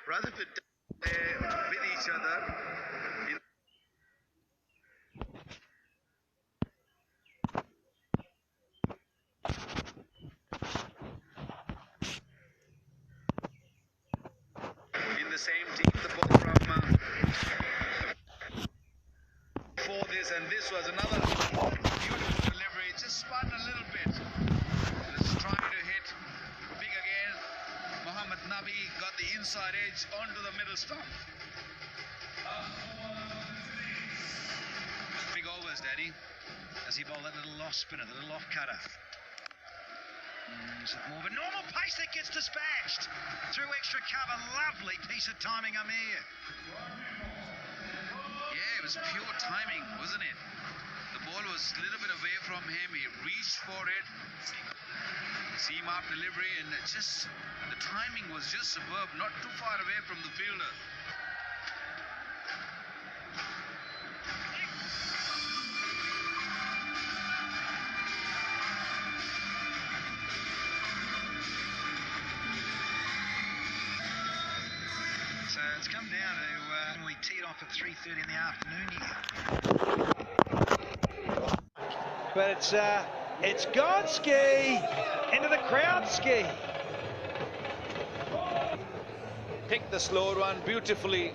rather than with each other. In the same team, the ball from for this, and this was another beautiful delivery. Just spun a little bit. Just trying to hit big again. Mohammad Nabi got the inside edge onto the middle stump. Big overs, Daddy, as he bowled that little off spinner, the little off cutter. Is it more of a normal pace that gets dispatched through extra cover? Lovely piece of timing, Amir. Yeah, it was pure timing, wasn't it? The ball was a little bit away from him. He reached for it. Seam up delivery, and it just the timing was just superb, not too far away from the fielder. So it's come down to we teed off at 3:30 in the afternoon here. But it's Gonski into the crowd ski. Picked the slow run beautifully,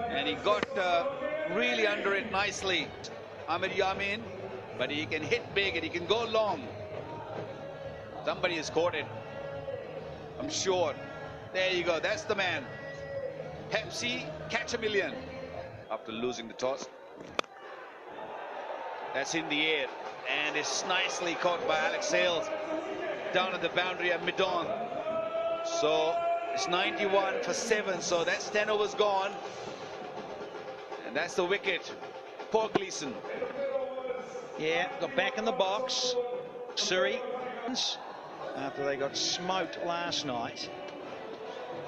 and he got really under it nicely. Ahmed Yamin, but he can hit big and he can go long. Somebody has caught it, I'm sure. There you go, that's the man. Pepsi, catch a million. After losing the toss. That's in the air, and it's nicely caught by Alex Sales down at the boundary at mid-on. So it's 91 for 7, so that's 10 overs gone. And that's the wicket. Poor Gleeson. Yeah, got back in the box. Surrey, after they got smoked last night.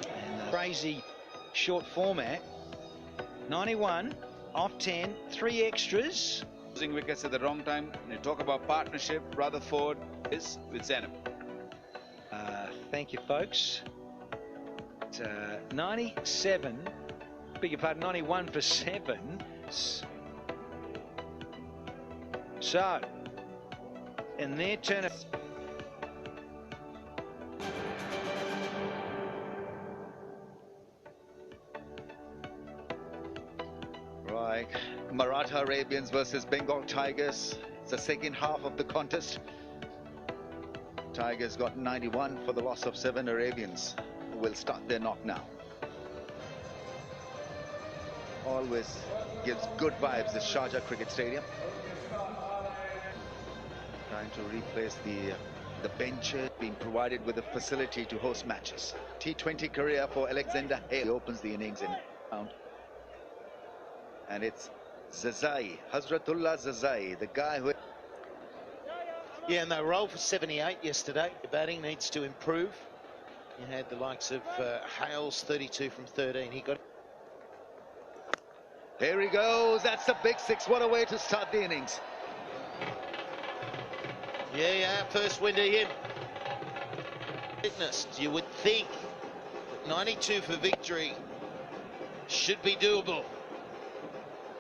And the crazy short format. 91 off 10, 3 extras. Losing wickets at the wrong time. When you talk about partnership, Rutherford is with Zainab. Thank you, folks. 97, beg your pardon, 91 for 7. So, in their turn. Right, Maratha Arabians versus Bengal Tigers. It's the second half of the contest. Tigers got 91 for the loss of 7 Arabians, who will start their knock now. Always gives good vibes, this Sharjah Cricket Stadium. Trying to replace the benches, being provided with a facility to host matches. T20 career for Alexander Hale. He opens the innings in round. And it's Zazai, Hazratullah Zazai, the guy who... Yeah, and they rolled for 78 yesterday. The batting needs to improve. You had the likes of Hales, 32 from 13. He got... There he goes. That's a big 6. What a way to start the innings. Yeah, first win to him. Fitness, you would think that 92 for victory should be doable.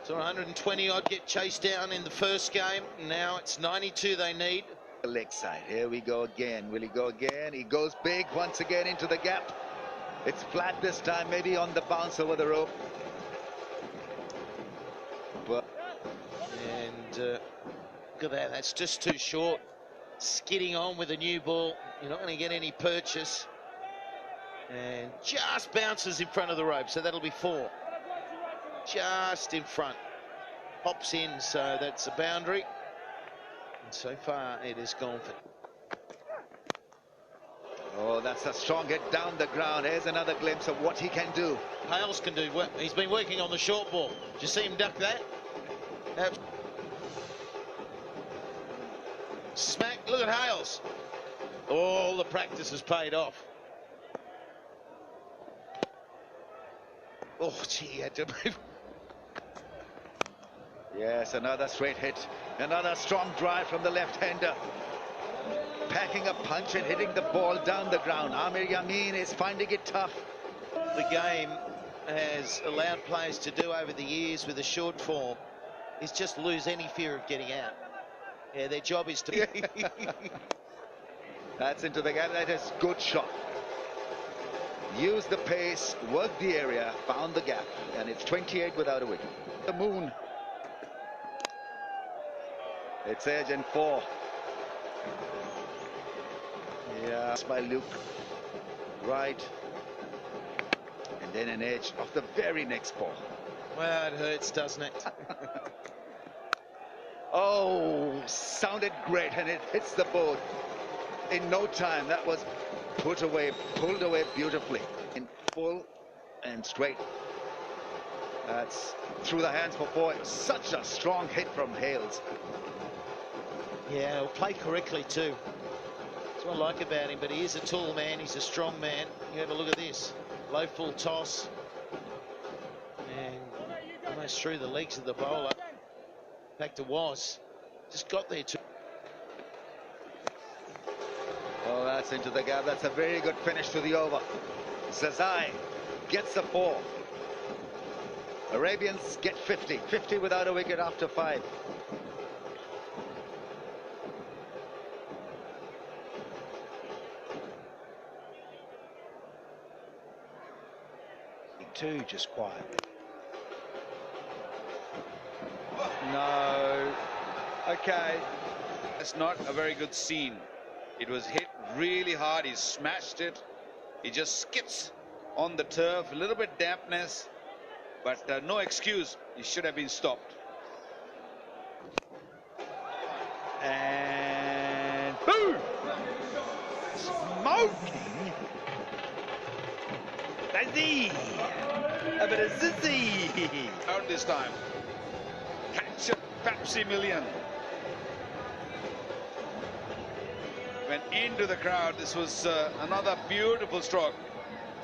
So 120 odd get chased down in the first game. Now it's 92 they need. The leg side. Here we go again. Will he go again? He goes big once again into the gap. It's flat this time, maybe on the bounce over the rope. But... And look at that. That's just too short. Skidding on with a new ball. You're not going to get any purchase. And just bounces in front of the rope. So that'll be 4. Just in front, pops in, so that's a boundary, and so far it is gone for. Oh, that's a strong hit down the ground. Here's another glimpse of what he can do. Hales can do well. He's been working on the short ball. Did you see him duck that? Smack, look at Hales. All the practice has paid off. Oh gee, he had to move. Yes, another straight hit. Another strong drive from the left-hander. Packing a punch and hitting the ball down the ground. Amir Yamin is finding it tough. The game has allowed players to do over the years with a short form is just lose any fear of getting out. Yeah, their job is to... That's into the gap. That is good shot. Use the pace, work the area, found the gap, and it's 28 without a wicket. The moon. It's edge and 4. Yeah, by Luke. Right. And then an edge of the very next ball. Well, it hurts, doesn't it? Oh, sounded great, and it hits the board. In no time, that was pulled away beautifully. In full and straight. That's through the hands for 4. Such a strong hit from Hales. Yeah, he'll play correctly too. That's what I like about him, but he is a tall man, he's a strong man. You have a look at this. Low full toss. And almost through the legs of the bowler. Back to Was. Just got there too. Oh, that's into the gap. That's a very good finish to the over. Zazai gets the 4. Arabians get 50. 50 without a wicket after 5. Two just quiet. No. Okay. It's not a very good scene. It was hit really hard. He smashed it. He just skips on the turf. A little bit dampness. But no excuse. He should have been stopped. And boom! Smoking. Zazzy. A bit of zizzy. Out this time. Catch a Pepsi Million. Went into the crowd. This was another beautiful stroke.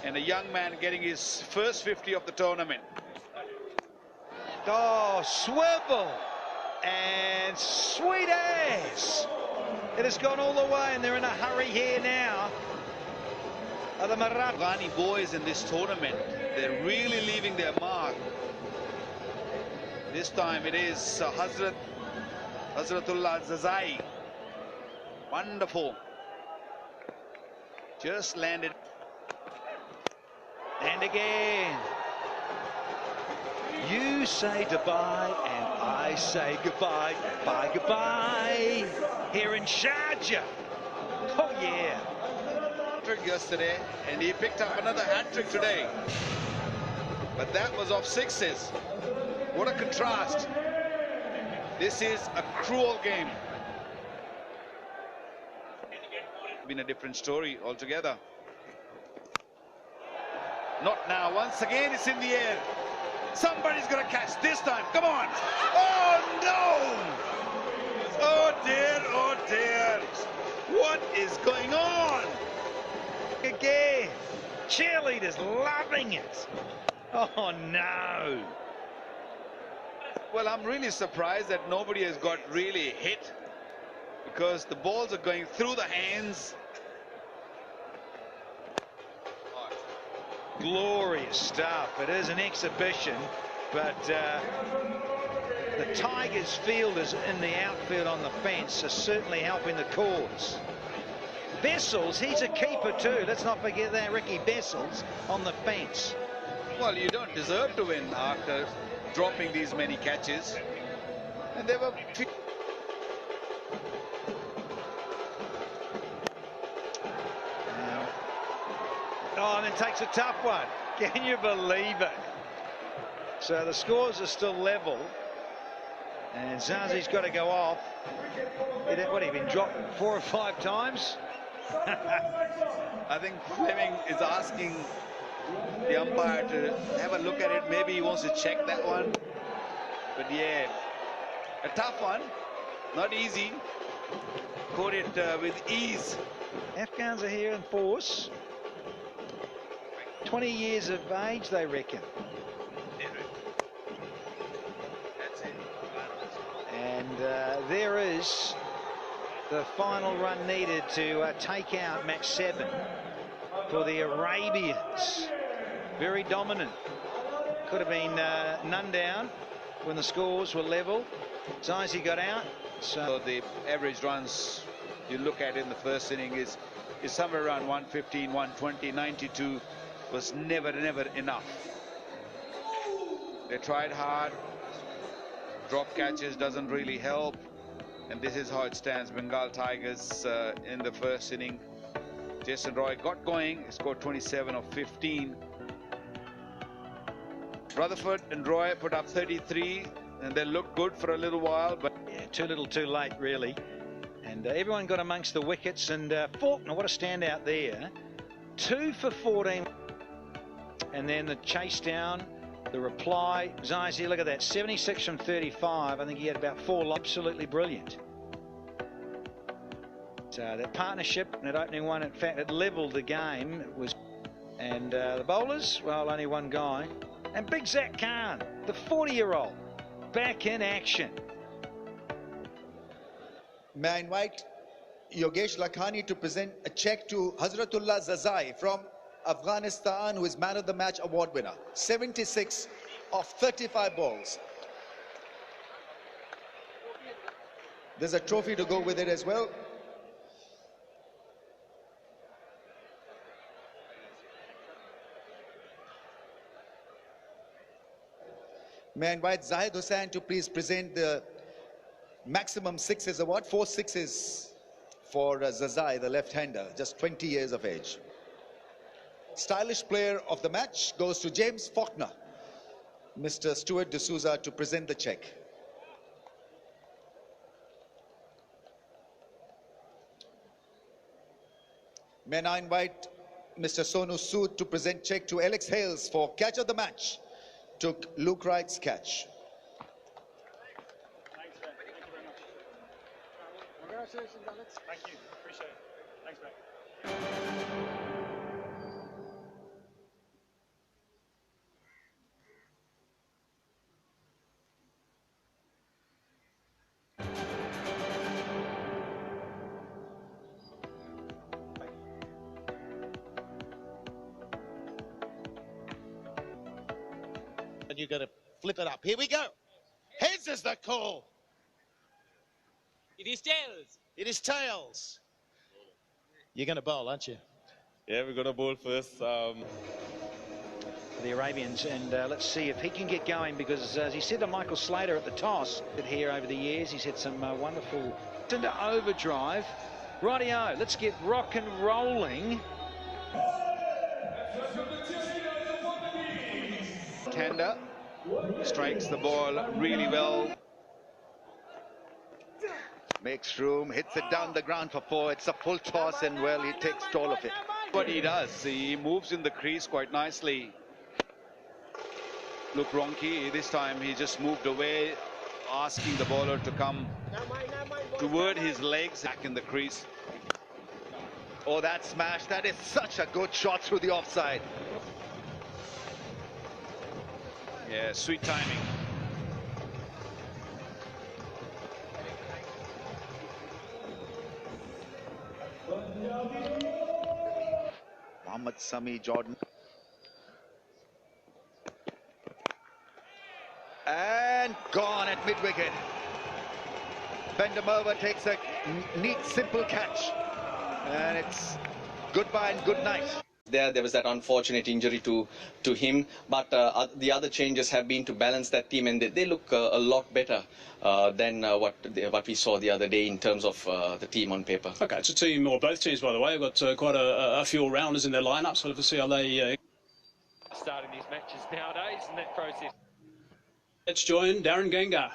And a young man getting his first 50 of the tournament. Oh, swivel. And sweet as. It has gone all the way, and they're in a hurry here now. The Afghani boys in this tournament, they're really leaving their mark. This time it is Hazratullah Zazai. Wonderful. Just landed. And again. You say goodbye and I say goodbye. Bye, goodbye. Here in Sharjah. Oh, yeah. Yesterday, and he picked up another hat-trick today. But that was off 6s. What a contrast. This is a cruel game. Been a different story altogether. Not now. Once again, it's in the air. Somebody's gonna catch this time. Come on. Oh no! Oh dear, oh dear. What is going on? Again. Cheerleaders loving it. Oh no. Well, I'm really surprised that nobody has got really hit, because the balls are going through the hands. Glorious stuff. It is an exhibition, but the Tigers fielders in the outfield on the fence are certainly helping the cause. Bessels, he's a keeper too. Let's not forget that, Ricky Bessels on the fence. Well, you don't deserve to win after dropping these many catches. And they were... Oh, and it takes a tough one. Can you believe it? So the scores are still level. And Zazi's got to go off. What, he been dropped 4 or 5 times? I think Fleming is asking the umpire to have a look at it. Maybe he wants to check that one. But yeah, a tough one. Not easy. Caught it with ease. Afghans are here in force. 20 years of age, they reckon. And there is the final run needed to take out match 7 for the Arabians. very dominant. Could have been none down when the scores were level. Zazi got out. So the average runs you look at in the first inning is somewhere around 115, 120, 92 was never enough. They tried hard. Drop catches doesn't really help. And this is how it stands. Bengal Tigers in the first inning. Jason Roy got going. He scored 27 of 15. Rutherford and Roy put up 33. And they looked good for a little while. But yeah, too little too late, really. And everyone got amongst the wickets. And Faulkner, what a standout there. 2 for 14. And then the chase down. The reply, Zazi, look at that, 76 from 35. I think he had about 4. Absolutely brilliant. So that partnership, that opening one, in fact, it levelled the game. And the bowlers, well, only one guy. And Big Zach Khan, the 40-year-old, back in action. May I invite Yogesh Lakhani to present a cheque to Hazratullah Zazai from Afghanistan, who is man of the match award winner. 76 of 35 balls. There's a trophy to go with it as well. May I invite Zahid Hussain to please present the maximum sixes award. 4 sixes for Zazai, the left-hander, just 20 years of age. Stylish player of the match goes to James Faulkner. Mr. Stuart D'Souza to present the cheque. May I invite Mr. Sonu Sood to present cheque to Alex Hales for catch of the match. Took Luke Wright's catch. Thanks, Ben. Thank you very much. Congratulations, Alex. Thank you. Appreciate it. Thanks, Ben. And you've got to flip it up. Here we go. Heads is the call. It is tails. It is tails. You're going to bowl, aren't you? Yeah, we're going to bowl first. The Arabians, and let's see if he can get going, because as he said to Michael Slater at the toss, that here over the years he's had some wonderful into overdrive. Rightio, let's get rock and rolling. Tanda strikes the ball really well. Makes room, hits it down the ground for 4. It's a full toss, and well, he takes all of it. What he does, he moves in the crease quite nicely. Look, Ronki, this time he just moved away, asking the bowler to come toward his legs, back in the crease. Oh, that smash, that is such a good shot through the offside. Yeah, sweet timing. Mohammad Sami Jordan. And gone at mid-wicket. Bendamerva takes a neat, simple catch. And it's goodbye and good night. There was that unfortunate injury to him, but the other changes have been to balance that team, and they look a lot better than what we saw the other day in terms of the team on paper. Okay, it's a team, or both teams, by the way. I've got quite a few all-rounders in their lineup, so let's see how they Starting these matches nowadays in that process. Let's join Darren Gengar.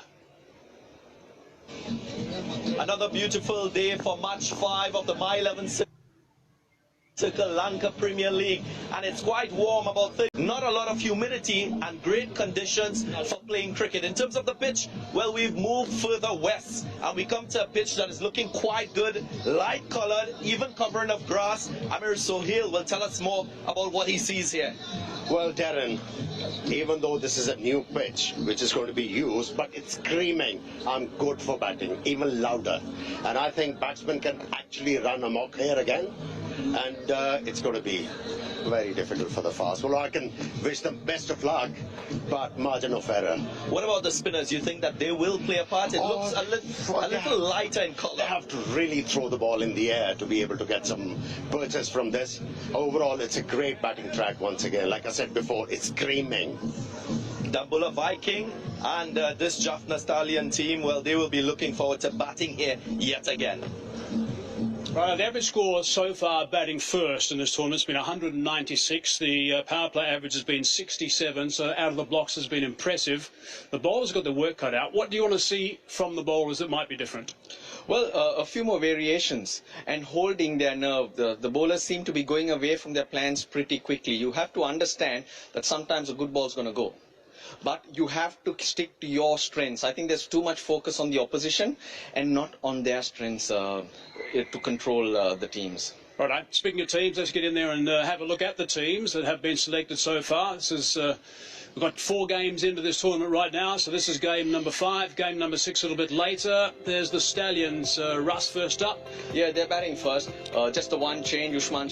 Another beautiful day for match 5 of the My 11 Circle Lanka Premier League, and it's quite warm, about 30. Not a lot of humidity and great conditions for playing cricket. In terms of the pitch, well, we've moved further west and we come to a pitch that is looking quite good, light colored, even covering of grass. Amir Sohail will tell us more about what he sees here. Well, Darren, even though this is a new pitch which is going to be used, but it's screaming, I'm good for batting, even louder. And I think batsmen can actually run amok here again, and it's going to be very difficult for the fast bowler. I can wish them best of luck, but margin of error. What about the spinners? You think that they will play a part? It looks a little lighter in colour. They have to really throw the ball in the air to be able to get some purchase from this. Overall, it's a great batting track once again. Like I said before, it's screaming. Dambulla Viking and this Jaffna Stallion team, well, they will be looking forward to batting here yet again. Right, the average score so far batting first in this tournament has been 196. The power play average has been 67, so out of the blocks has been impressive. The bowlers got their work cut out. What do you want to see from the bowlers that might be different? Well, a few more variations and holding their nerve. The bowlers seem to be going away from their plans pretty quickly. You have to understand that sometimes a good ball is going to go. But you have to stick to your strengths. I think there's too much focus on the opposition and not on their strengths to control the teams. All right, speaking of teams, let's get in there and have a look at the teams that have been selected so far. This is we've got 4 games into this tournament right now, so this is game number 5, game number 6 a little bit later. There's the Stallions. Russ first up. Yeah, they're batting first. Just the one change, Ushman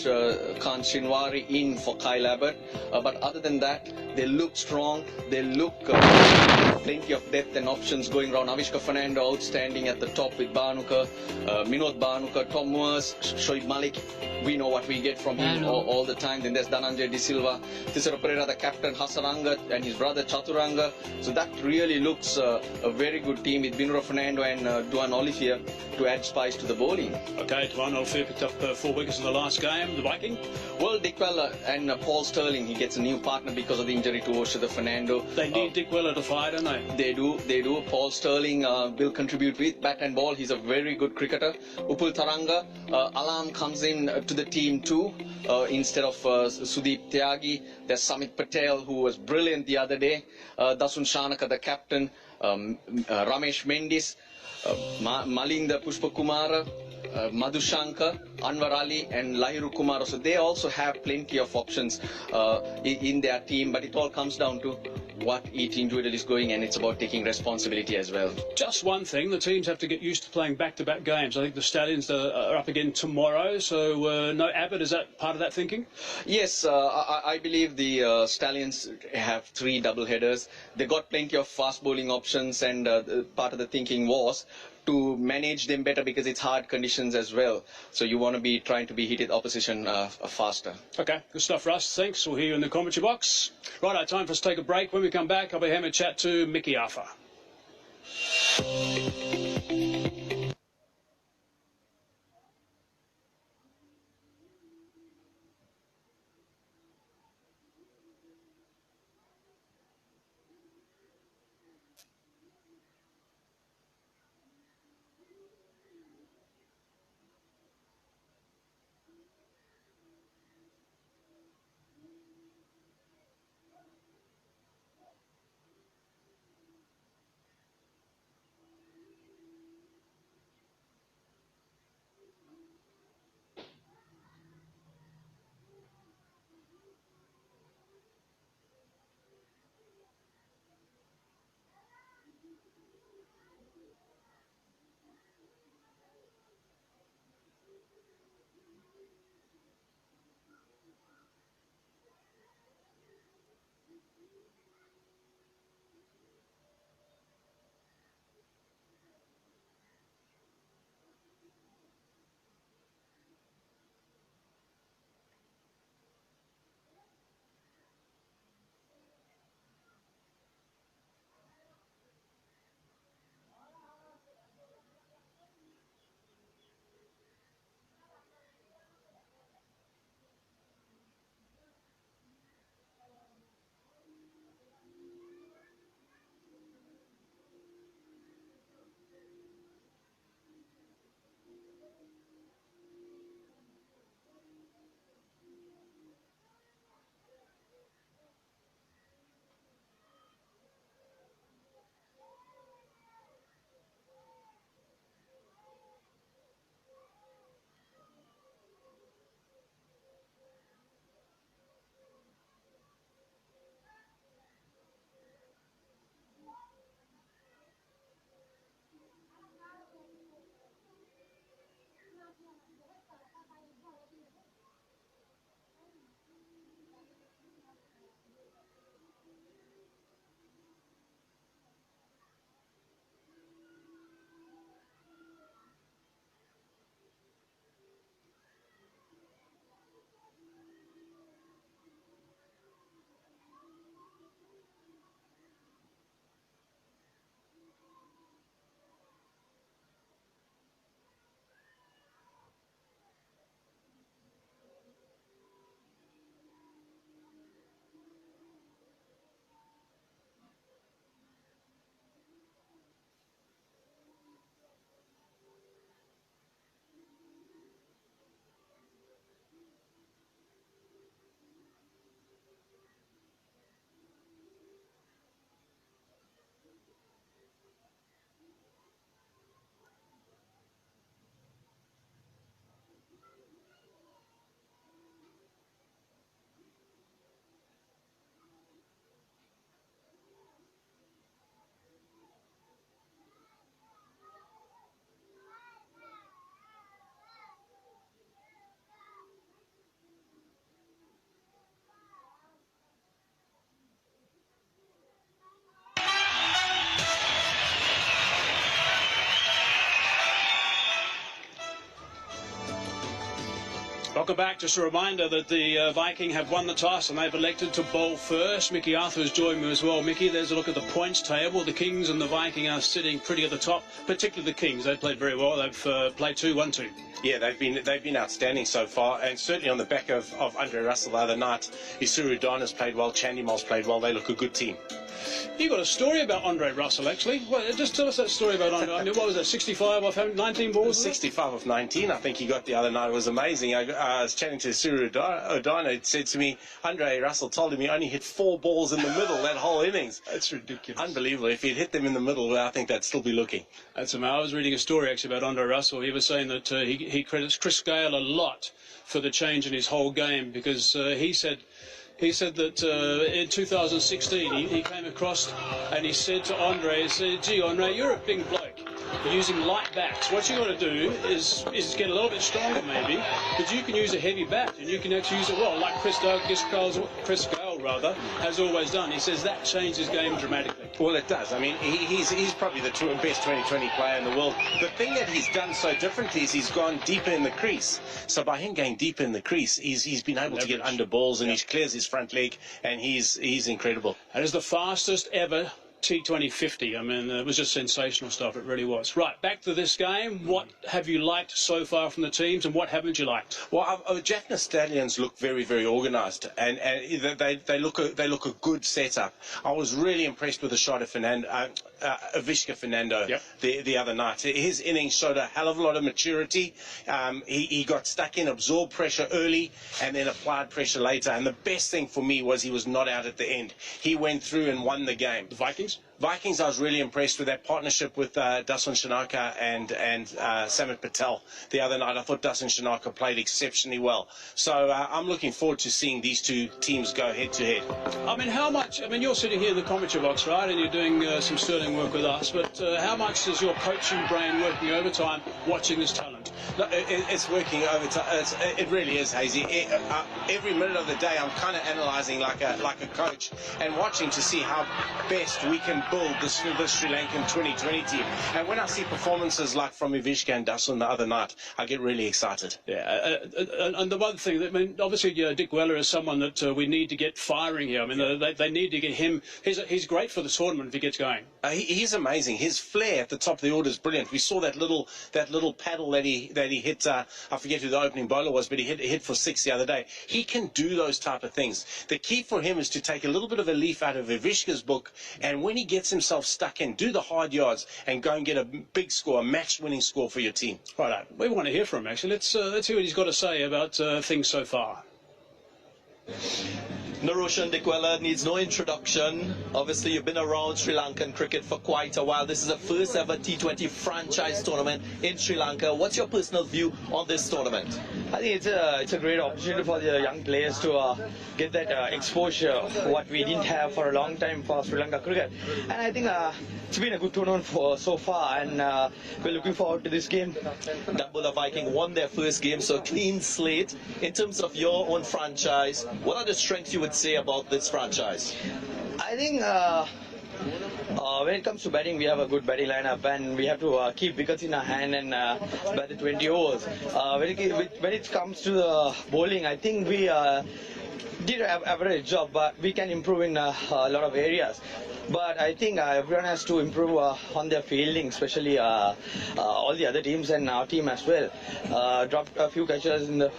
Khan Shinwari in for Kyle Abbott. But other than that, they look strong. They look plenty of depth and options going around. Avishka Fernando outstanding at the top with Banuka, Minod Banuka, Tom Moores, Shoaib Malik. We know what we get from him all the time. Then there's Dhananjay De Silva, Tisara Pereira, the captain, Hasaranga, and his brother Chaturanga. So that really looks a very good team with Binura Fernando and Duan Olivier to add spice to the bowling. Okay, Duan Olivier picked up 4 wickets in the last game. The Viking? Well, Dick Weller and Paul Sterling, he gets a new partner because of the injury to Oshada Fernando. They need Dick Weller to fire, don't they? They do. Paul Sterling will contribute with bat and ball. He's a very good cricketer. Upul Taranga, Alam comes in to the team too, instead of Sudeep Tyagi. There's Samit Patel, who was brilliant the other day. Dasun Shanaka, the captain. Ramesh Mendis, Malinda Pushpakumara, Madhushankar, Anwar Ali and Lahiru Kumar. So they also have plenty of options in their team, but it all comes down to what each individual is going, and it's about taking responsibility as well. Just one thing, the teams have to get used to playing back-to-back games. I think the Stallions are up again tomorrow, so no Abbott, is that part of that thinking? Yes, I believe the Stallions have 3 double headers. They got plenty of fast bowling options, and part of the thinking was to manage them better because it's hard conditions as well. So you want to be trying to be hit opposition faster. Okay, good stuff, Russ. Thanks. We'll hear you in the commentary box. Right, time for us to take a break. When we come back, I'll be having a chat to Mickey Arthur. Welcome back. Just a reminder that the Viking have won the toss and they've elected to bowl first. Mickey Arthur has joined me as well. Mickey, there's a look at the points table. The Kings and the Viking are sitting pretty at the top, particularly the Kings. They've played very well. They've played 2-1-2. Yeah, they've been outstanding so far, and certainly on the back of Andre Russell the other night. Isuru Udana's played well, Chandimal's played well. They look a good team. You got a story about Andre Russell, actually. Well, just tell us that story about Andre. I mean, what was that, 65 off 19 balls? 65 off 19, I think he got the other night. It was amazing. I was chatting to Isuru Udana. It said to me, Andre Russell told him he only hit 4 balls in the middle that whole innings. That's ridiculous. Unbelievable. If he'd hit them in the middle, I think they'd still be looking. That's amazing. I was reading a story, actually, about Andre Russell. He was saying that he credits Chris Gayle a lot for the change in his whole game, because he said that in 2016 he came across and he said to Andre, he said, gee, Andre, you're a big bloke. You're using light bats. What you got to do is get a little bit stronger maybe, but you can use a heavy bat and you can actually use it well, like Chris Gayle has always done. He says that changed his game dramatically. Well, it does. I mean, he's probably the best 2020 player in the world. The thing that he's done so differently is he's gone deeper in the crease. So by him going deeper in the crease, he's been able to get under balls, and he clears his front leg, and he's incredible. And is the fastest ever T20 50. I mean, it was just sensational stuff. It really was. Right, back to this game. What have you liked so far from the teams, and what haven't you liked? Well, Jaffna Stallions look very, very organised, and they look a good setup. I was really impressed with the shot of Avishka Fernando the other night. His innings showed a hell of a lot of maturity. He got stuck in, absorbed pressure early, and then applied pressure later. And the best thing for me was he was not out at the end. He went through and won the game. The Vikings? Vikings, I was really impressed with that partnership with Dasun Shanaka and Samit Patel the other night. I thought Dasun Shanaka played exceptionally well. So I'm looking forward to seeing these two teams go head to head. I mean, how much, I mean, you're sitting here in the commentary box, right, and you're doing some sterling work with us, but how much is your coaching brain working overtime watching this talent? No, it's working overtime. It really is, Hazy. Every minute of the day, I'm kind of analysing like a coach and watching to see how best we can build this Sri Lankan 2020 team. And when I see performances like from Ivishka and Dasun the other night, I get really excited. Yeah, and the one thing, I mean, obviously Dick Weller is someone that we need to get firing here. I mean, they need to get him. He's great for the tournament if he gets going. He's amazing. His flair at the top of the order is brilliant. We saw that little paddle that he hit. I forget who the opening bowler was, but he hit for 6 the other day. He can do those type of things. The key for him is to take a little bit of a leaf out of Ivishka's book, and when he gets himself stuck in, do the hard yards and go and get a big score, a match-winning score for your team. Right, we want to hear from him, actually. Let's hear what he's got to say about things so far. Naroshan Dikwella needs no introduction. Obviously, you've been around Sri Lankan cricket for quite a while. This is the first ever T20 franchise tournament in Sri Lanka. What's your personal view on this tournament? I think it's a great opportunity for the young players to get that exposure, what we didn't have for a long time for Sri Lanka cricket. And I think it's been a good tournament so far, and we're looking forward to this game. Dambulla Viking won their first game, so clean slate. In terms of your own franchise, what are the strengths you would say about this franchise? I think when it comes to batting, we have a good batting lineup, and we have to keep wickets in our hand and bat the 20 overs. When it comes to the bowling, I think we did an average job, but we can improve in a lot of areas. But I think everyone has to improve on their fielding, especially all the other teams and our team as well. Dropped a few catches in the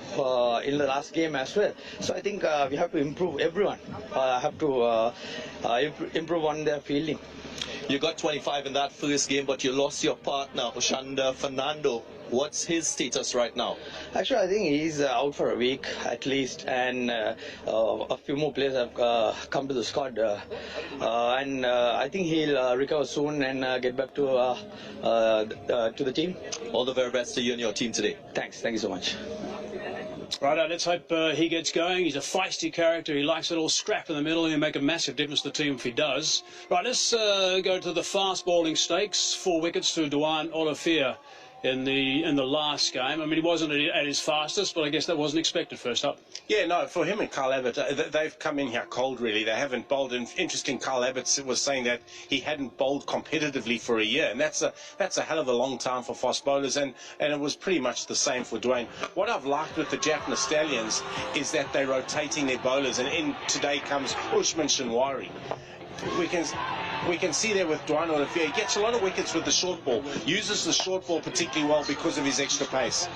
last game as well. So I think we have to improve. Everyone have to improve on their fielding. You got 25 in that first game, but you lost your partner, Oshanda Fernando. What's his status right now? Actually, I think he's out for a week at least, and a few more players have come to the squad, and I think he'll recover soon and get back to the team. All the very best to you and your team today. Thanks. Thank you so much. Right, let's hope he gets going. He's a feisty character. He likes a little scrap in the middle. He'll make a massive difference to the team if he does. Right, let's go to the fast bowling stakes. 4 wickets to Duan Olafia in the last game. I mean, he wasn't at his fastest, but I guess that wasn't expected first up. Yeah, no, for him and Carl Abbott, they've come in here cold, really. They haven't bowled. And interesting, Carl Abbott was saying that he hadn't bowled competitively for a year, and that's a hell of a long time for fast bowlers, and it was pretty much the same for Dwayne. What I've liked with the Jaffna Stallions is that they're rotating their bowlers, and in today comes Ushman Shinwari. We can see there with Dwayne Olivier, he gets a lot of wickets with the short ball, uses the short ball particularly well because of his extra pace.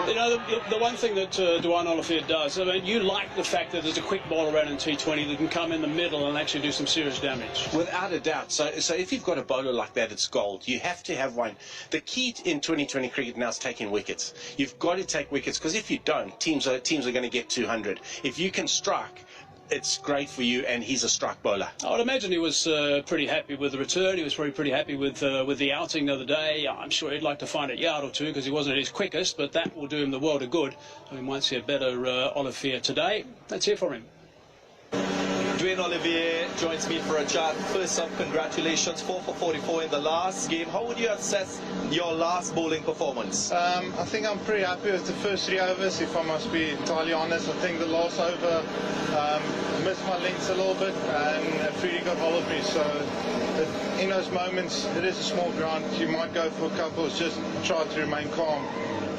You know, the one thing that Dwayne Olivier does, I mean, you like the fact that there's a quick ball around in T20 that can come in the middle and actually do some serious damage. Without a doubt. So if you've got a bowler like that, it's gold. You have to have one. The key in 2020 cricket now is taking wickets. You've got to take wickets, because if you don't, teams are going to get 200. If you can strike, it's great for you, and he's a strike bowler. I would imagine he was pretty happy with the return. He was probably pretty happy with the outing the other day. I'm sure he'd like to find a yard or two because he wasn't at his quickest, but that will do him the world of good. We might see a better Olivier today. Let's hear from him. Dwayne Olivier joins me for a chat. First up, congratulations, 4 for 44 in the last game. How would you assess your last bowling performance? I think I'm pretty happy with the first 3 overs, if I must be entirely honest. I think the last over missed my lengths a little bit, and Freddie got hold of me. So in those moments, it is a small ground. You might go for a couple, just try to remain calm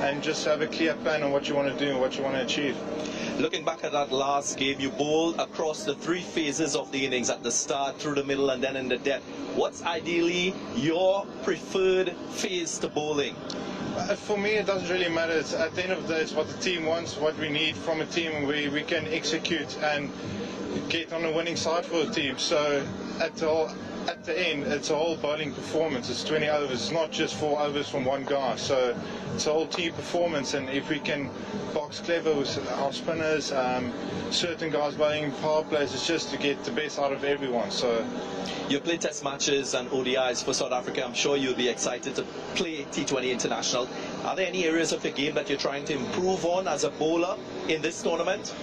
and just have a clear plan on what you want to do and what you want to achieve. Looking back at that last game, you bowled across the 3 phases of the innings, at the start, through the middle, and then in the death. What's ideally your preferred phase to bowling? For me, it doesn't really matter. At the end of the day, it's what the team wants, what we need from a team. We can execute and get on the winning side for the team. So at the end, it's a whole bowling performance. It's 20 overs. It's not just 4 overs from one guy. So it's a whole team performance. And if we can box clever with our spinners, certain guys bowling power plays, it's just to get the best out of everyone. So you play test matches and ODIs for South Africa. I'm sure you'll be excited to play T20 International. Are there any areas of your game that you're trying to improve on as a bowler in this tournament?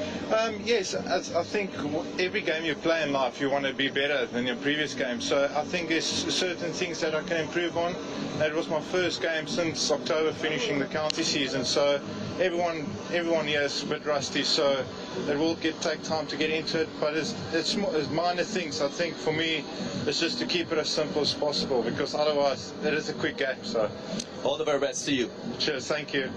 Yes, I think every game you play in life, you want to be better than your previous game. So I think there's certain things that I can improve on. It was my first game since October, finishing the county season. So everyone here is a bit rusty. So it will take time to get into it. But it's minor things. I think for me, it's just to keep it as simple as possible, because otherwise it is a quick game. So all the very best to you. Cheers, thank you.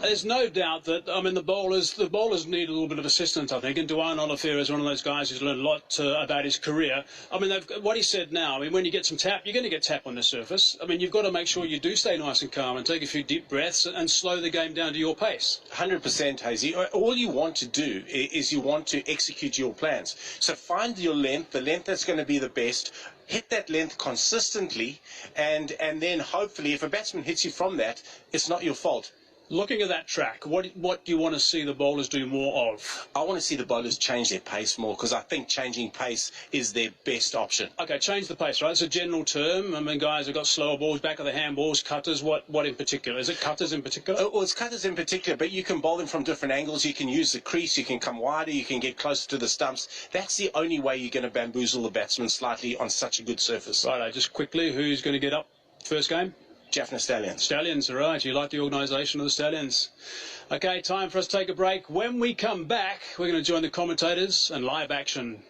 There's no doubt that, I mean, the bowlers need a little bit of assistance, I think, and Dwayne Olivier is one of those guys who's learned a lot about his career. I mean, what he said now, I mean, when you get some tap, you're going to get tap on the surface. I mean, you've got to make sure you do stay nice and calm and take a few deep breaths and slow the game down to your pace. 100%, Hazy. All you want to do is you want to execute your plans. So find your length, the length that's going to be the best. Hit that length consistently, and then hopefully, if a batsman hits you from that, it's not your fault. Looking at that track, what do you want to see the bowlers do more of? I want to see the bowlers change their pace more, because I think changing pace is their best option. Okay, change the pace, right? It's a general term. I mean, guys have got slower balls, back of the hand balls, cutters. What in particular? Is it cutters in particular? Well, it's cutters in particular, but you can bowl them from different angles. You can use the crease, you can come wider, you can get closer to the stumps. That's the only way you're going to bamboozle the batsman slightly on such a good surface. Right, just quickly, who's going to get up first game? Jaffna Stallions. Stallions, all right. You like the organisation of the Stallions. Okay, time for us to take a break. When we come back, we're going to join the commentators and live action.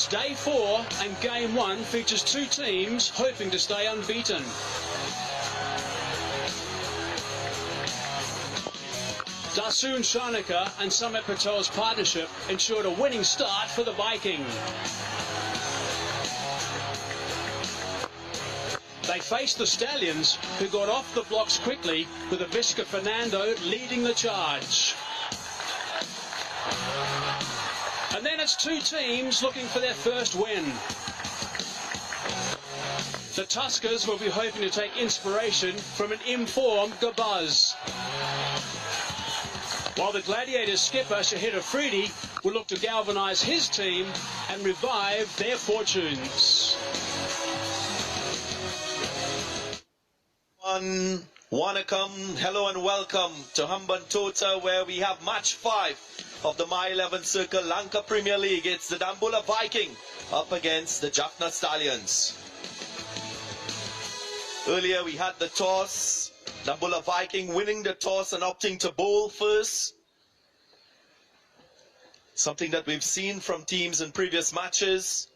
It's day 4 and game 1 features 2 teams hoping to stay unbeaten. Dasun Shanaka and Samit Patel's partnership ensured a winning start for the Viking. They faced the Stallions, who got off the blocks quickly, with Avishka Fernando leading the charge. And then it's 2 teams looking for their first win. The Tuskers will be hoping to take inspiration from an informed Gabuz, while the Gladiators skipper Shahid Afridi will look to galvanise his team and revive their fortunes. Wanakam, hello and welcome to Hambantota, where we have match 5 of the My 11 Circle Lanka Premier League. It's the Dambulla Viking up against the Jaffna Stallions. Earlier we had the toss, Dambulla Viking winning the toss and opting to bowl first. Something that we've seen from teams in previous matches.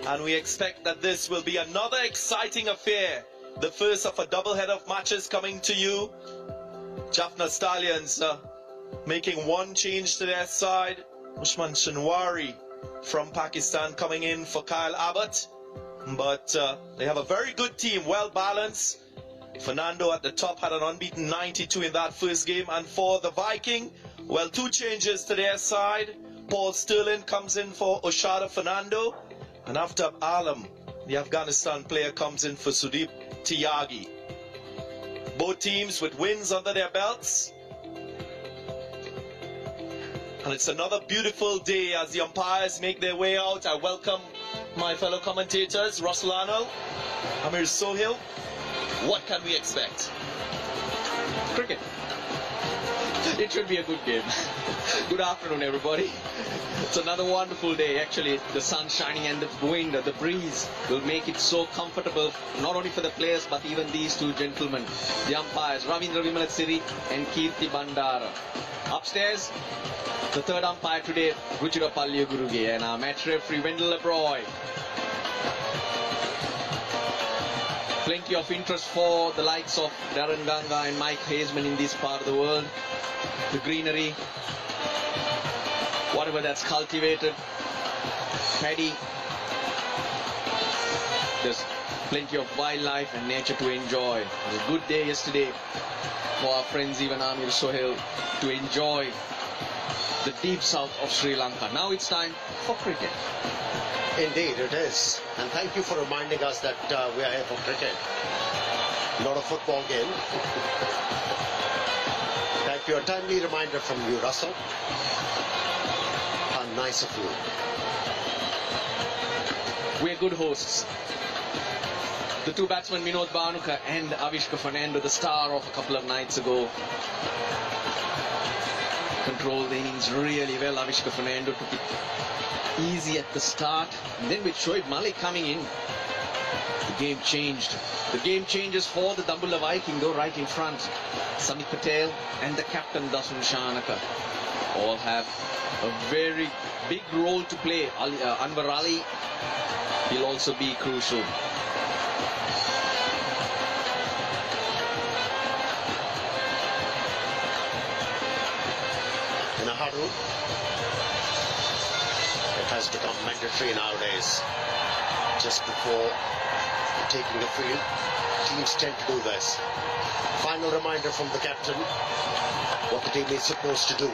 And we expect that this will be another exciting affair. The first of a double-head of matches coming to you. Jaffna Stallions making 1 change to their side. Ushman Shinwari from Pakistan coming in for Kyle Abbott. But they have a very good team, well balanced. Fernando at the top had an unbeaten 92 in that first game. And for the Viking, well, 2 changes to their side. Paul Sterling comes in for Oshada Fernando. And after Alam, the Afghanistan player, comes in for Sudeep Tyagi. Both teams with wins under their belts. And it's another beautiful day as the umpires make their way out. I welcome my fellow commentators, Russell Arnold, Amir Sohail. What can we expect? Cricket. It should be a good game. Good afternoon, everybody. It's another wonderful day. Actually, the sun shining and the wind, the breeze will make it so comfortable, not only for the players, but even these 2 gentlemen, the umpires, Ravindra Vimalathiri and Kirti Bandara. Upstairs, the 3rd umpire today, Ruchira Palyaguruge, and our match referee, Wendell Lebroy. Plenty of interest for the likes of Darren Ganga and Mike Hazeman in this part of the world. The greenery, whatever that's cultivated, paddy. There's plenty of wildlife and nature to enjoy. It was a good day yesterday for our friends, even Amir Sohail, to enjoy the deep south of Sri Lanka. Now it's time for cricket. Indeed, it is. And thank you for reminding us that we are here for cricket, not a football game. Thank you. A timely reminder from you, Russell. How nice of you. We're good hosts. The 2 batsmen, Vinod Bhanuka and Avishka Fernando, the star of a couple of nights ago, controlled the innings really well. Avishka Fernando took it easy at the start, and then with Shoaib Malik coming in, the game changed. The game changes for the Dambulla Viking, though, right in front. Samit Patel and the captain Dasun Shanaka all have a very big role to play. Anwar Ali, he'll also be crucial. In a huddle, it has become mandatory nowadays. Just before taking the field, teams tend to do this. Final reminder from the captain what the team is supposed to do.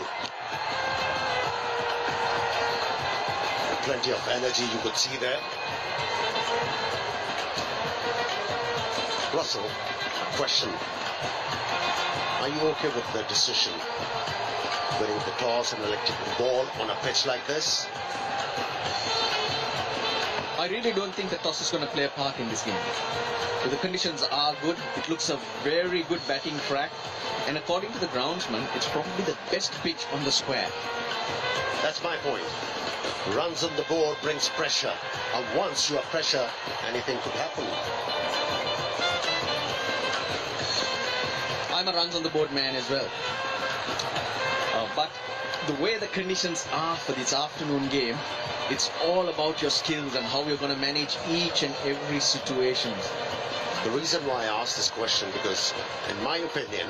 Plenty of energy you could see there. Russell, question. Are you okay with the decision? Winning the toss and electing the ball on a pitch like this? I really don't think the toss is going to play a part in this game. If the conditions are good, it looks a very good batting track, and according to the groundsman, it's probably the best pitch on the square. That's my point. Runs on the board brings pressure, and once you have pressure, anything could happen. I'm a runs on the board man as well. But the way the conditions are for this afternoon game, it's all about your skills and how you're going to manage each and every situation. The reason why I asked this question, because in my opinion,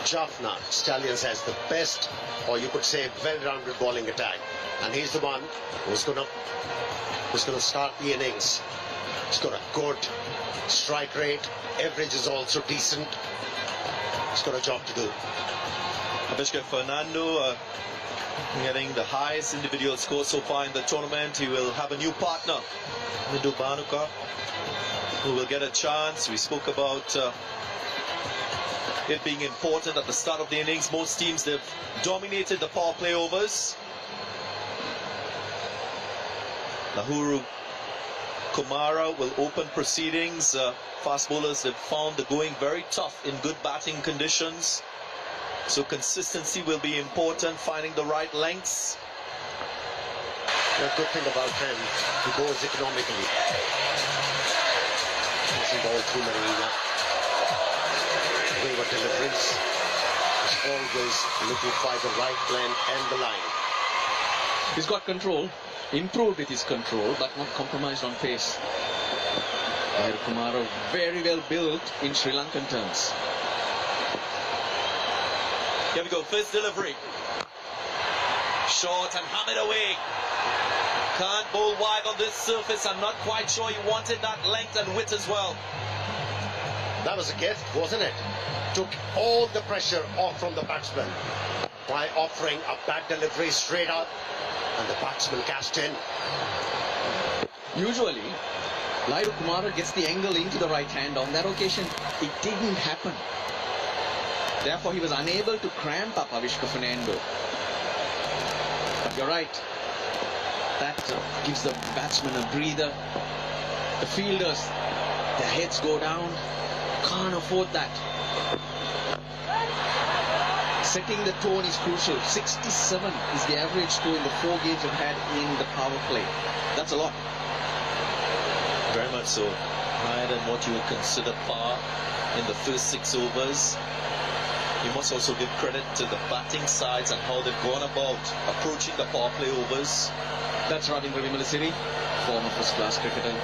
Jaffna, Stallions has the best, or you could say well-rounded bowling attack, and he's the one who's going to start the innings. He's got a good strike rate, average is also decent. He's got a job to do. Avishka Fernando getting the highest individual score so far in the tournament. He will have a new partner, Mindu Bhanuka, who will get a chance. We spoke about it being important at the start of the innings. Most teams, they've dominated the power play overs. Lahuru Kumara will open proceedings. Fast bowlers have found the going very tough in good batting conditions. So consistency will be important, finding the right lengths. The good thing about him, he bowls economically. Doesn't bowl too many wayward deliveries. He's always looking for the right length and the line. He's got control, improved with his control, but not compromised on pace. Lahuru Kumara very well built in Sri Lankan terms. Here we go, first delivery. Short and hammered away. Can't bowl wide on this surface. I'm not quite sure he wanted that length and width as well. That was a gift, wasn't it? Took all the pressure off from the batsman by offering a bad delivery straight up, and the batsman cashed in. Usually, Lahuru Kumara gets the angle into the right hand. On that occasion, it didn't happen. Therefore, he was unable to cramp up Avishka Fernando. But you're right. That gives the batsman a breather. The fielders, their heads go down. Can't afford that. Setting the tone is crucial. 67 is the average score in the 4 games they've had in the power play. That's a lot. Very much so. Higher than what you would consider par in the first 6 overs. You must also give credit to the batting sides and how they've gone about approaching the power play overs. That's Ravindra Vimalasiri, former first-class cricketer.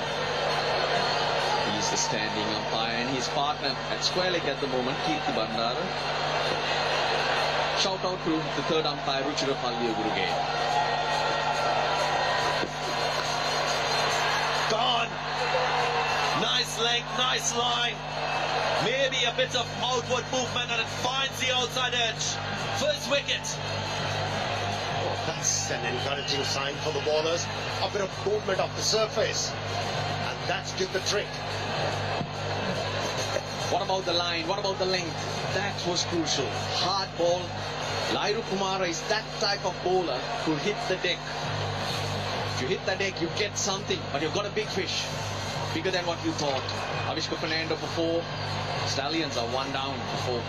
He's the standing umpire, and his partner at square leg at the moment, Kirti Bandara. Shout out to the third umpire, Ruchira Palliaguruge. Gone! Nice length, nice line. Maybe a bit of outward movement and it finds the outside edge. First wicket. Oh, that's an encouraging sign for the bowlers. A bit of movement off the surface. And that's did the trick. What about the line? What about the length? That was crucial. Hard ball. Lahuru Kumara is that type of bowler who hit the deck. If you hit the deck, you get something, but you've got a big fish. Bigger than what you thought. Avishka Fernando for 4. Stallions are 1 down for 4.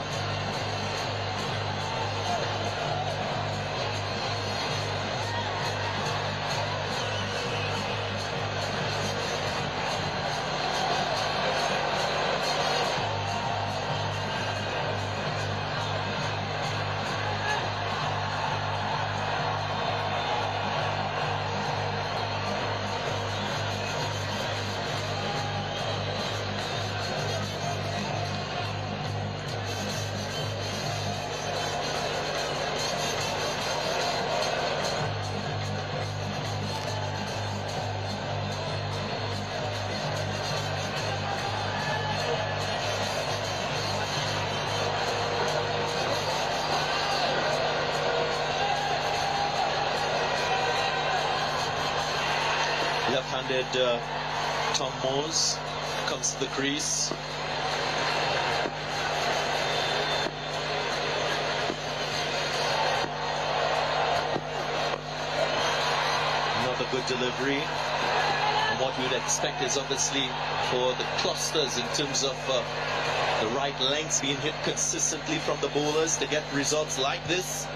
Left-handed Tom Moores comes to the crease. Another good delivery. And what we'd expect is obviously for the clusters in terms of the right lengths being hit consistently from the bowlers to get results like this.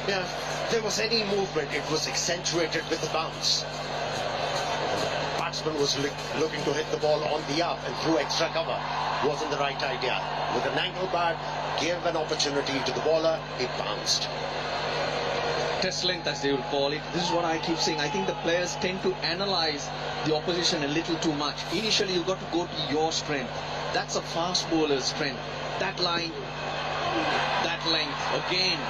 Yeah, if there was any movement, it was accentuated with the bounce. batsman was looking to hit the ball on the up and through extra cover. Wasn't the right idea. With an angle bat, gave an opportunity to the bowler, it bounced. Test length, as they will call it. This is what I keep saying. I think the players tend to analyze the opposition a little too much. Initially, you've got to go to your strength. That's a fast bowler's strength. That line, that length. Again,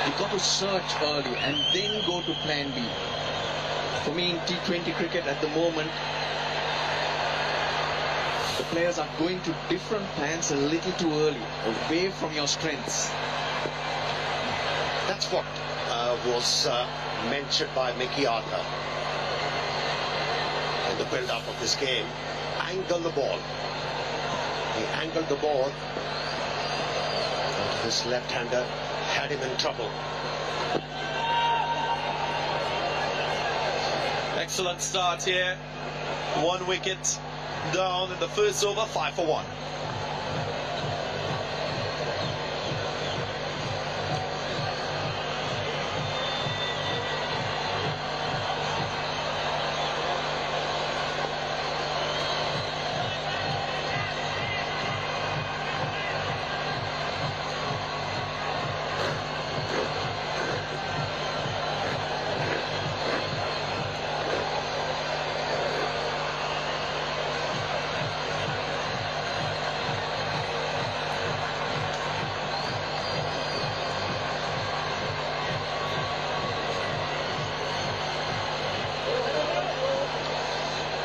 you've got to search early and then go to plan B. For me, in T20 cricket at the moment, the players are going to different plans a little too early, away from your strengths. That's what was mentioned by Mickey Arthur in the build-up of this game. Angle the ball. He angled the ball, and this left-hander had him in trouble. Excellent start here. 1 wicket down in the first over, 5 for 1.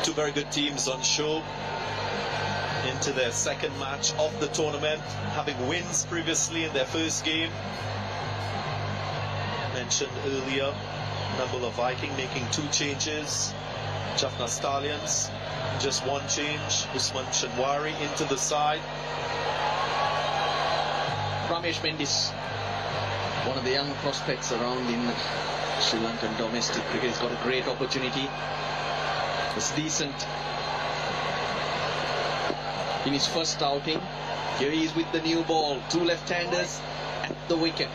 Two very good teams on show into their second match of the tournament, having wins previously in their first game. Mentioned earlier, Nambula Viking making 2 changes. Jaffna Stallions, just 1 change. Usman Shanwari into the side. Ramesh Mendis, one of the young prospects around in Sri Lankan domestic cricket. He's got a great opportunity. It's decent in his first outing. Here he is with the new ball. 2 left-handers at the wicket.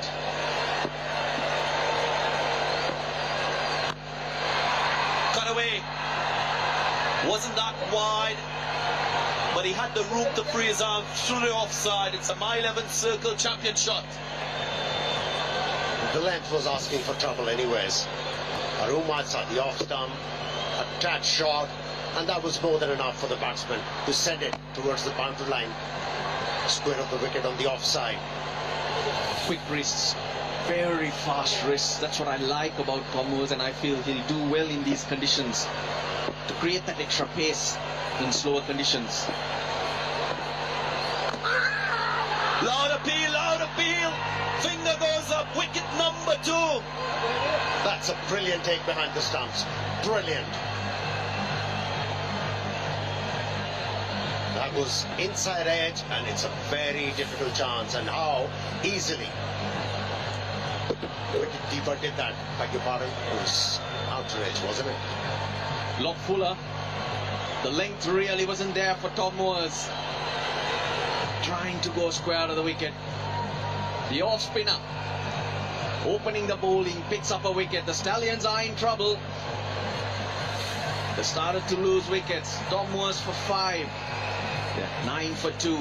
Cut away. Wasn't that wide, but he had the room to free his arm through the offside. It's a mile 11 circle champion shot. The length was asking for trouble anyways. Arumas at the off stump, a tad short, and that was more than enough for the batsman to send it towards the boundary line. Square of the wicket on the offside. Quick wrists, very fast wrists. That's what I like about Commerce, and I feel he'll do well in these conditions to create that extra pace in slower conditions. Loud appeal, loud appeal. Finger goes up, wicket number 2. That's a brilliant take behind the stumps. Brilliant. That was inside edge, and it's a very difficult chance. And how easily wicketkeeper did that. Beg your pardon, it was outrage, wasn't it? Lock Fuller. The length really wasn't there for Tom Moores. Trying to go square out of the wicket. The off spinner opening the bowling, picks up a wicket. The Stallions are in trouble. They started to lose wickets. Tom Moores for 5. 9 for 2.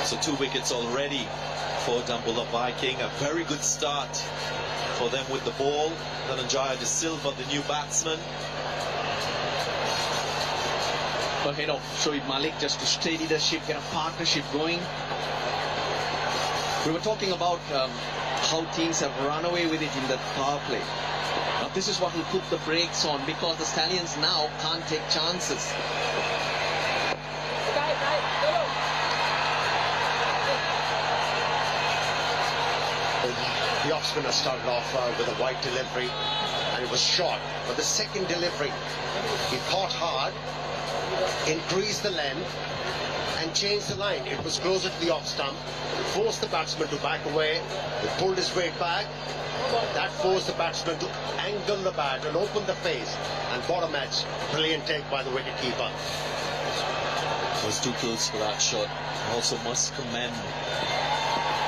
So 2 wickets already for Nambula Viking. A very good start for them with the ball. Dhananjaya De Silva, the new batsman. Ahead of Shoaib Malik, just to steady the ship, get a partnership going. We were talking about how teams have run away with it in the power play. Now this is what will put the brakes on, because the Stallions now can't take chances. The off spinner started off with a wide delivery and it was short. But the second delivery, he caught hard, increased the length and changed the line. It was closer to the off stump, forced the batsman to back away. He pulled his weight back. That forced the batsman to angle the bat and open the face. And bottom edge, brilliant take by the wicketkeeper. Was too close for that shot. Also must commend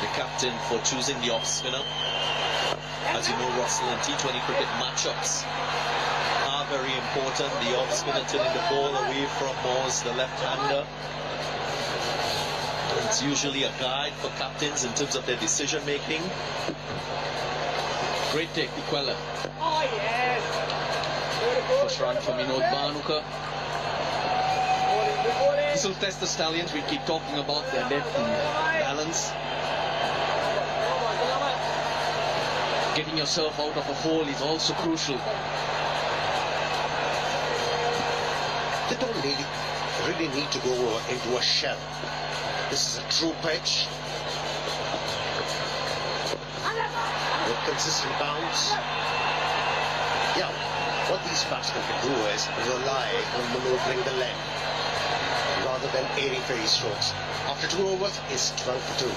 the captain for choosing the off spinner. As you know, Russell, in T20 cricket matchups are very important. The off spinner turning the ball away from Moores, the left-hander. It's usually a guide for captains in terms of their decision making. Great take, Dikwela. Oh yes! First run for Vinod Bhanuka. This will test the Stallions. We keep talking about their depth and balance. Getting yourself out of a hole is also crucial. They don't really need to go into a shell. This is a true pitch. With consistent bounce. Yeah, what these batsmen can do is rely on manoeuvring the leg rather than airy-fairy strokes. After 2 overs, it's 12 for 2.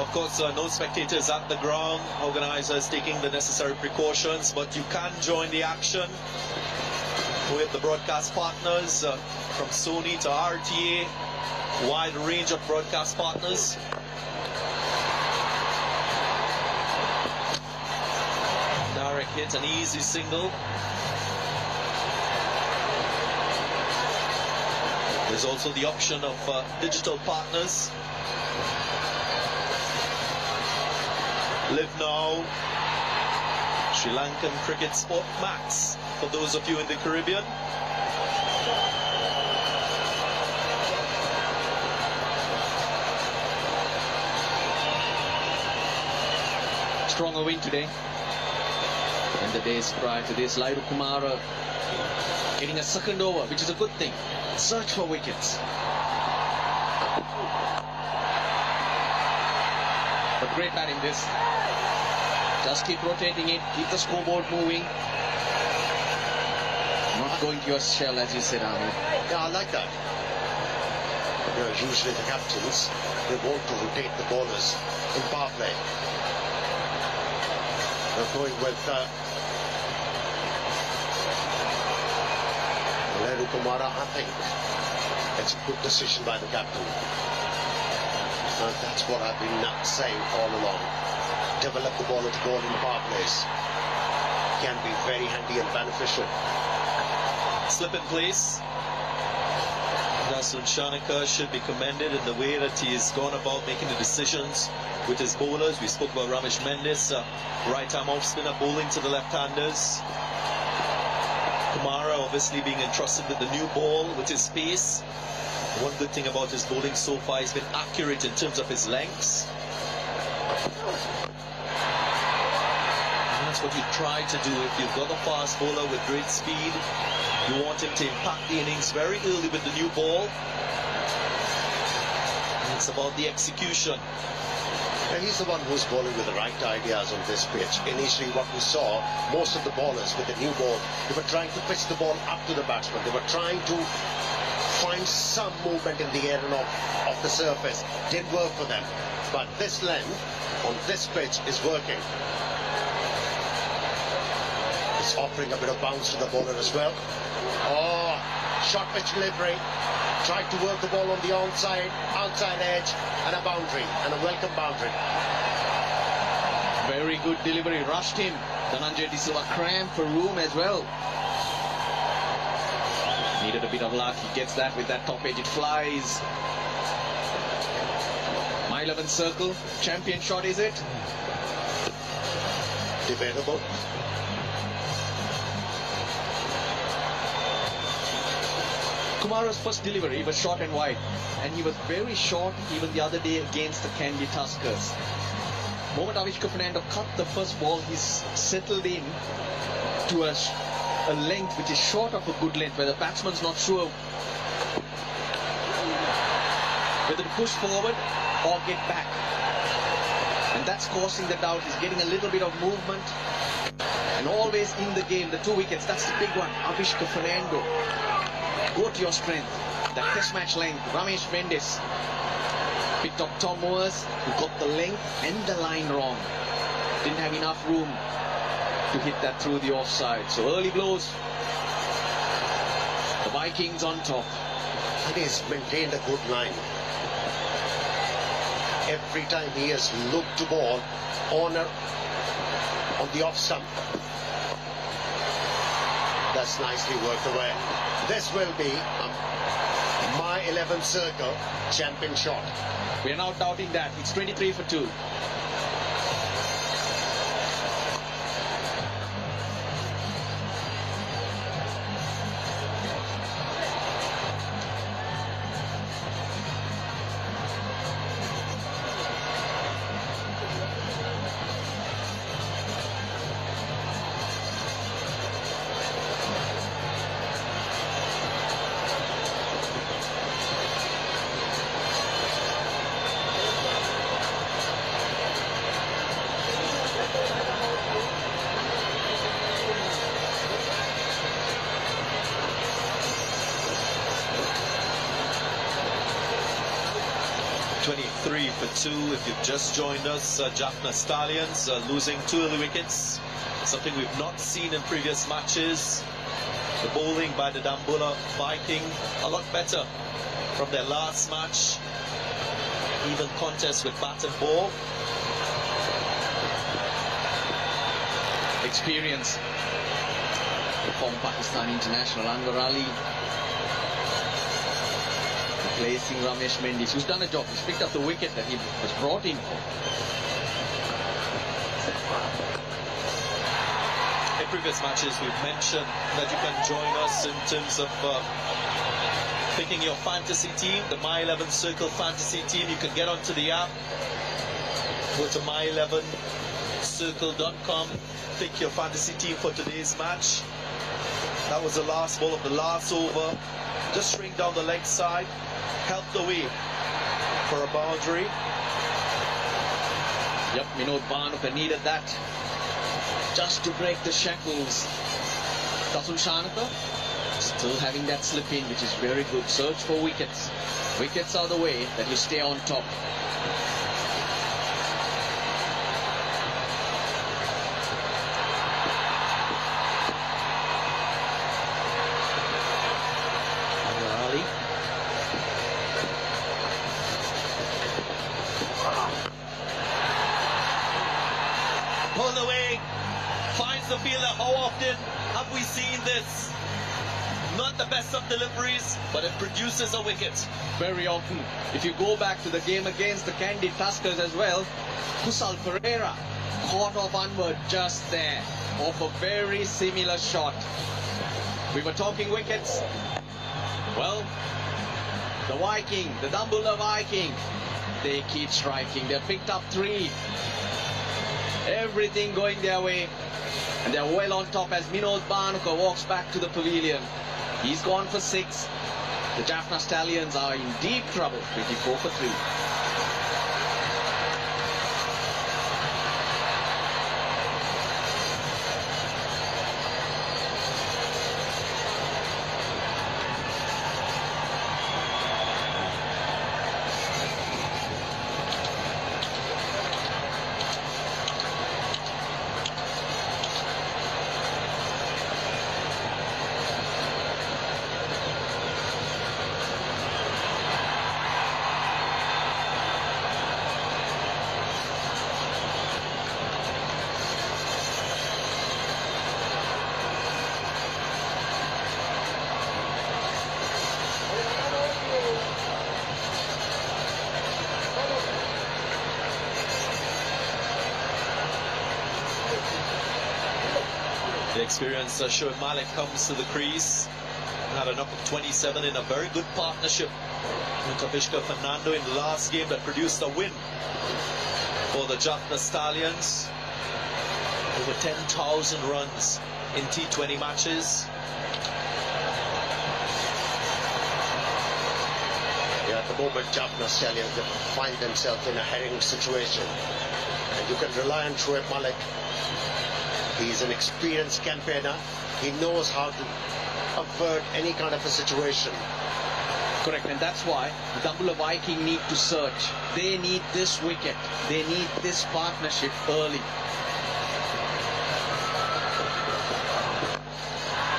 Of course, no spectators at the ground, organisers taking the necessary precautions, but you can join the action with the broadcast partners from Sony to RTA, wide range of broadcast partners. Direct hit, an easy single. There's also the option of digital partners. Live Now, Sri Lankan Cricket Sport Max, for those of you in the Caribbean. Stronger wind today than the days prior to this. Lairu Kumara getting a second over, which is a good thing. Search for wickets. But great batting this. Just keep rotating it, keep the scoreboard moving. Not going to your shell, as you said, Ahmed. Yeah, I like that. You know, usually the captains, they want to rotate the bowlers in power play. They're going with Lairu Kumara. I think it's a good decision by the captain. That's what I've been saying all along. Develop the bowler to bowl in power plays. Can be very handy and beneficial. Slip in place. Nasun Shanaka should be commended in the way that he has gone about making the decisions with his bowlers. We spoke about Ramesh Mendes, right-arm off-spinner bowling to the left-handers. Kumara obviously being entrusted with the new ball with his pace. One good thing about his bowling so far, he's been accurate in terms of his lengths. And that's what you try to do. If you've got a fast bowler with great speed, you want him to impact the innings very early with the new ball. And it's about the execution. And he's the one who's bowling with the right ideas on this pitch. Initially, what we saw, most of the bowlers with the new ball, they were trying to pitch the ball up to the batsman. They were trying to find some movement in the air and off the surface. Didn't work for them. But this length on this pitch is working. He's offering a bit of bounce to the bowler as well. Oh, short pitch delivery. Tried to work the ball on the outside edge, and a boundary, and a welcome boundary. Very good delivery, rushed him. Dhananjay De Silva cramped for room as well. Needed a bit of luck, he gets that with that top edge, it flies. My 11 circle, champion shot is it? Debatable. Kumara's first delivery was short and wide, and he was very short even the other day against the Kandy Tuskers. Moment Avishka Fernando cut the first ball, he's settled in to a length which is short of a good length, where the batsman's not sure whether to push forward or get back. And that's causing the doubt. He's getting a little bit of movement. And always in the game, the 2 wickets, that's the big one. Avishka Fernando. Go to your strength. That test match length. Ramesh Mendes picked up Tom Moores, who got the length and the line wrong. Didn't have enough room to hit that through the offside. So early blows. The Vikings on top. And he's maintained a good line. Every time he has looked to ball on the off stump. That's nicely worked away. This will be my 11 circle champion shot. We are now doubting that. It's 23 for 2. If you've just joined us, Jaffna Stallions losing 2 early wickets, something we've not seen in previous matches. The bowling by the Dambulla Viking a lot better from their last match. Even contest with bat and ball. Experience. The former Pakistan international Anwar Ali replacing Ramesh Mendes, who's done a job. He's picked up the wicket that he was brought in for. In previous matches, we've mentioned that you can join us in terms of picking your fantasy team, the My 11 Circle fantasy team. You can get onto the app, go to my11circle.com, pick your fantasy team for today's match. That was the last ball of the last over. Just swing down the leg side, helped away for a boundary. Yep, Minod Bhanuka needed that just to break the shackles. Tasul Shanaka still having that slip in, which is very good. Search for wickets. Wickets are the way that you stay on top. Pulled away, finds the fielder. How often have we seen this? Not the best of deliveries, but it produces a wicket. Very often. If you go back to the game against the Kandy Tuskers as well, Kusal Pereira caught off Anwar just there, off a very similar shot. We were talking wickets. Well, the Viking, the Dambulla Viking, they keep striking. They picked up 3. Everything going their way, and they're well on top as Minod Bhanuka walks back to the pavilion. He's gone for 6. The Jaffna Stallions are in deep trouble, 24 for 3. The experienced Shoaib Malik comes to the crease. Had a knock of 27 in a very good partnership with Avishka Fernando in the last game that produced a win for the Jaffna Stallions. Over 10,000 runs in T20 matches. Yeah, at the moment, Jaffna Stallions find themselves in a herring situation. And you can rely on Shoaib Malik. He's an experienced campaigner. He knows how to avert any kind of a situation. Correct, and that's why the Dambula Viking need to search. They need this wicket. They need this partnership early.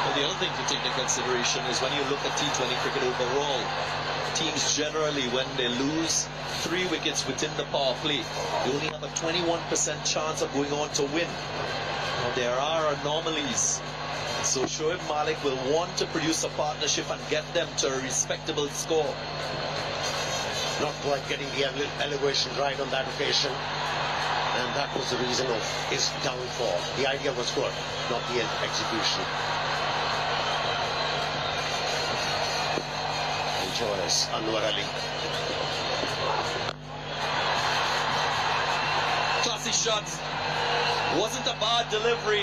Well, the other thing to take into consideration is when you look at T20 cricket overall, teams generally, when they lose 3 wickets within the power play, you only have a 21% chance of going on to win. Now, there are anomalies. So Shoaib Malik will want to produce a partnership and get them to a respectable score. Not quite getting the elevation right on that occasion. And that was the reason of his downfall. The idea was good, not the execution. Enjoys Anwar Ali. Classy shots. Wasn't a bad delivery.